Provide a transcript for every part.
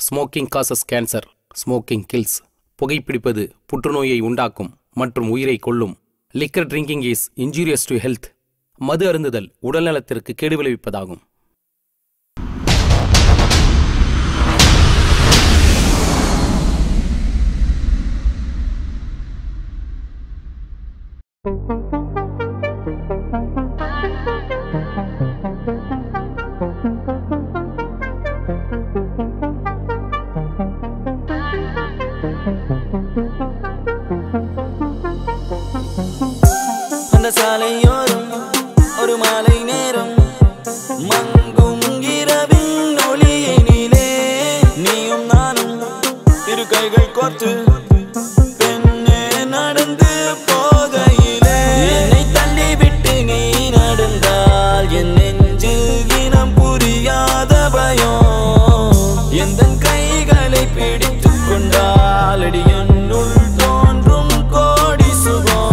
Smoking causes cancer, smoking kills. புகைப்பிடிப்பது புற்றுநோயை உண்டாக்கும் மற்றும் உயிரை கொல்லும். Liquor drinking is injurious to health. மது அருந்துதல் உடல்நலத்திற்கு கேடு விளைவிப்பதாகும். அந்த சாலையோரம் ஒரு மாலை நேரம் மங்கும் இரவின் ஒளியினிலே நீயும் நானும் இரு கைகள் கோர்த்து பெண்ணே நடந்து போகையிலே என்னை தள்ளிவிட்டு நீ நடந்தால் என் நெஞ்சில் இனம் புரியாத பயம். எந்த கைகளை பிடித்துக் கொண்டால் அடி என்னுள் தோன்றும் கோடி சுகம்.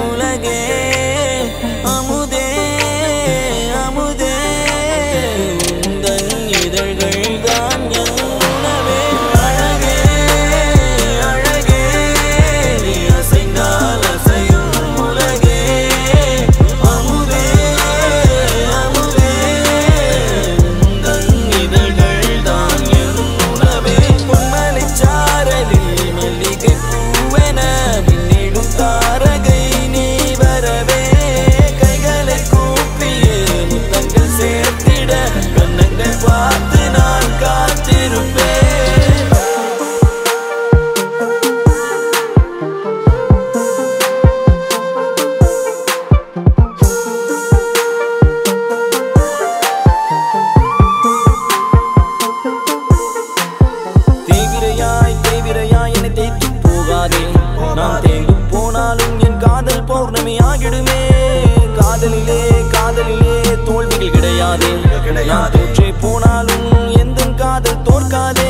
உலகே அமுதே அமுதே உந்தன் இதழ்கள் தான் என் உணவே. அழகே அழகே நீ அசைந்தால் அசையும் உலகே அமுதே அமுதே உந்தன் இதழ்கள் தான் என் உணவே. பொன்மலை சாரலில் மல்லிகை பூவென தாரகை நீ வரவே கைகளை கூப்பியே முத்தங்கள் சேர்த்திட கண்ணங்கள் பார்த்து நான் காத்திருப்பேன். தீவிரையாய் தீவிரையாய் என்னை தேய்த்து போகாதே. நான் தேங்கு போனாலும் என் காதல் பௌர்ணமி ஆகிடுமே. காதலிலே காதலிலே தோல்விகள் கிடையாதே. நான் தோற்றே போனாலும் எந்த காதல் தோற்காதே.